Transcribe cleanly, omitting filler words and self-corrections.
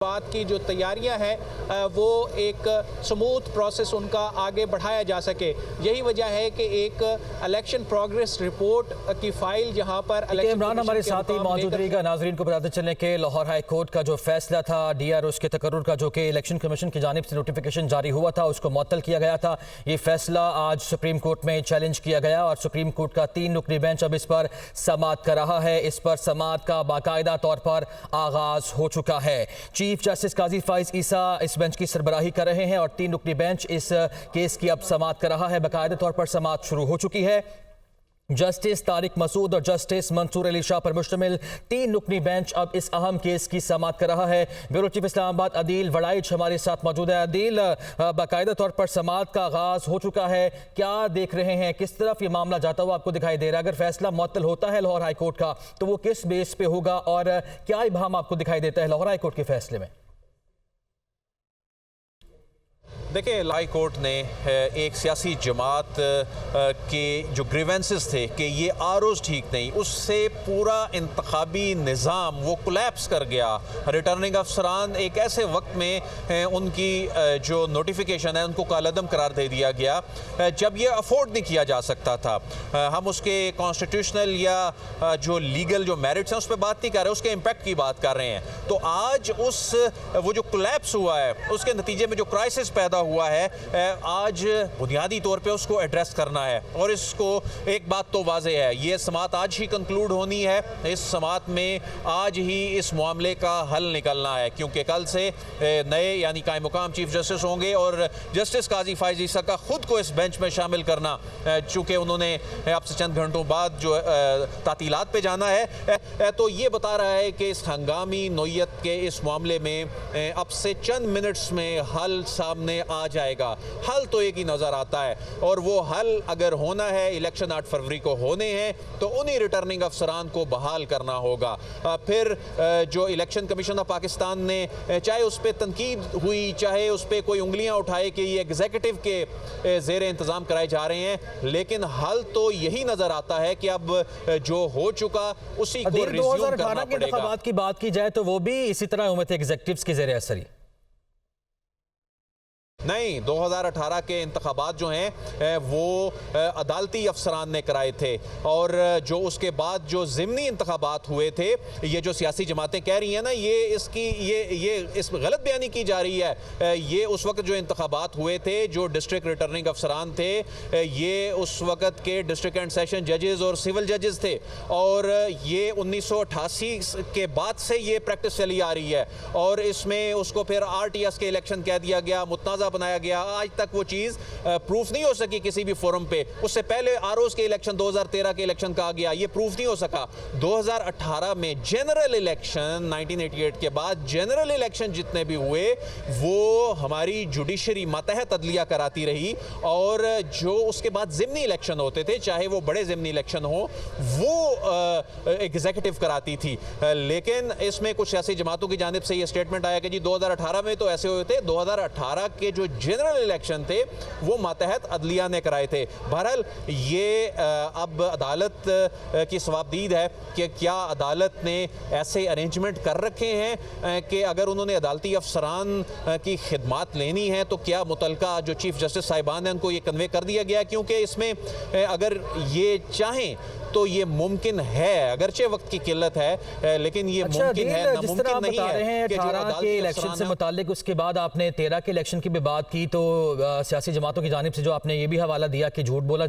बात की जो तैयारियां हैं वो एक स्मूथ प्रोसेस उनका आगे बढ़ाया जा सके। यही वजह है कि एक इलेक्शन प्रोग्रेस रिपोर्ट की फाइल जहां पर इमरान हमारे साथ ही मौजूद रहेगा। नाजरीन को बताते चलने के लाहौर हाई कोर्ट का जो फैसला था DRO के तकर्रुर का, जो कि इलेक्शन कमीशन की जानिब से नोटिफिकेशन जारी हुआ था, उसको मुअत्तल किया गया था। ये फैसला आज सुप्रीम कोर्ट में चैलेंज किया गया और सुप्रीम कोर्ट का 3 रुकनी बेंच अब इस पर समाअत कर रहा है। इस पर समाअत का बाकायदा तौर पर आगाज हो चुका है। चीफ जस्टिस काजी फाइज ईसा इस बेंच की सरबराही कर रहे हैं और 3 रुकनी बेंच इस केस की अब समाअत कर रहा है। बाकायदा तौर पर समाअत शुरू हो चुकी है। जस्टिस तारिक मसूद और जस्टिस मंसूर अली शाह पर मुश्तमिल 3 रुकनी बेंच अब इस अहम केस की समाअत कर रहा है। ब्यूरो चीफ इस्लामाबाद अदील वड़ाइच हमारे साथ मौजूद है। अदील, बाकायदा तौर पर समाअत का आगाज हो चुका है, क्या देख रहे हैं, किस तरफ ये मामला जाता हुआ आपको दिखाई दे रहा है? अगर फैसला मुअत्तल होता है लाहौर हाई कोर्ट का तो वो किस बेस पे होगा और क्या इबाहम आपको दिखाई देता है लाहौर हाई कोर्ट के फैसले में? देखिए, हाई कोर्ट ने एक सियासी जमात के जो ग्रीवेंसेस थे कि ये आरोज़ ठीक नहीं, उससे पूरा इंतखाबी निज़ाम वो कोलैप्स कर गया। रिटर्निंग अफसरान एक ऐसे वक्त में उनकी जो नोटिफिकेशन है उनको कालअदम करार दे दिया गया जब ये अफोर्ड नहीं किया जा सकता था। हम उसके कॉन्स्टिट्यूशनल या जो लीगल जो मेरिट्स हैं उस पर बात नहीं कर रहे, उसके इम्पैक्ट की बात कर रहे हैं। तो आज वो जो कोलैप्स हुआ है उसके नतीजे में जो क्राइसिस पैदा हुआ है, आज बुनियादी तौर पे उसको एड्रेस करना है। और इसको एक बात तो वाज़ेह है, ये समाअत आज ही कंक्लूड होनी है। इस समाअत में आज ही इस मामले का हल निकलना है, क्योंकि कल से नए यानी कायम मुकाम चीफ जस्टिस होंगे और जस्टिस काजी फाइज ईसा का खुद को इस बेंच में शामिल करना, चूँकि उन्होंने अब से चंद घंटों बाद जो तातीलात पे जाना है, तो ये बता रहा है कि इस हंगामी नोयत के इस मामले में अब से चंद मिनट्स में हल सामने आ जाएगा। हल तो एक ही नज़र आता है और वो हल अगर होना है, इलेक्शन 8 फरवरी को होने हैं, तो उन्हीं रिटर्निंग अफसरान को बहाल करना होगा। फिर जो इलेक्शन कमीशन ऑफ पाकिस्तान ने चाहे उस पर तनकीद हुई, चाहे उस पर कोई उंगलियां उठाए कि ये एग्जीक्यूटिव के ज़ेर इंतज़ाम कराए जा रहे हैं, लेकिन हल तो यही नज़र आता है कि अब जो हो चुका उसी को रिज्यूम करना पड़ेगा। इंतखाबात की बात की जाए तो वो भी इसी तरह हुए थे एग्जीक्यूटिव्स के ज़ेर असर ही? नहीं, 2018 के इंतखाबात जो हैं वो अदालती अफसरान ने कराए थे और जो उसके बाद जो ज़िमनी इंतखाबात हुए थे, ये जो सियासी जमातें कह रही हैं ना, ये इस गलत बयानी की जा रही है। ये उस वक्त जो इंतखाबात हुए थे, जो डिस्ट्रिक्ट रिटर्निंग अफसरान थे, ये उस वक्त के डिस्ट्रिक्ट एंड सेशन जजेस और सिविल जजेस थे और ये 1988 के बाद से ये प्रैक्टिस चली आ रही है और इसमें उसको फिर RTS के इलेक्शन कह दिया गया, मुतनाज़ा बनाया गया। आज तक वो चीज़ प्रूफ नहीं हो सकी किसी भी फोरम पे। उससे पहले आरओज़ के इलेक्शन 2013 के इलेक्शन कहा गया, ये प्रूफ नहीं हो सका। 2018 में जनरल इलेक्शन, 1988 के बाद जनरल इलेक्शन जितने भी हुए वो हमारी जुडिशरी मातहत अदलिया कराती रही और जो उसके बाद ज़िमनी इलेक्शन होते थे, चाहे वो बड़े ज़िमनी इलेक्शन हो, वो एग्जीक्यूटिव कराती थी। लेकिन इसमें कुछ सियासी जमातों की जानिब से ये स्टेटमेंट आया कि जी 2018 में तो ऐसे हुए थे, 2018 के जो जनरल इलेक्शन थे वो मातहत अदलिया ने कराए थे। बहरहाल ये अब अदालत की सवाबदीद है कि क्या अदालत ने ऐसे अरेंजमेंट कर रखे हैं कि अगर उन्होंने अदालती अफसरान की खिदमात लेनी है तो क्या मुतलका जो चीफ जस्टिस साहिबान हैं उनको ये कन्वे कर दिया गया, क्योंकि इसमें अगर ये चाहें तो ये मुमकिन है, अगरचे वक्त की किल्लत है, लेकिन ये मुमकिन है, नामुमकिन नहीं है कि 18 के इलेक्शन से मुतालिक, उसके बाद आपने 13 के इलेक्शन की भी बात की, तो सियासी जमातों की जानिब से जो आपने ये भी हवाला दिया कि झूठ बोला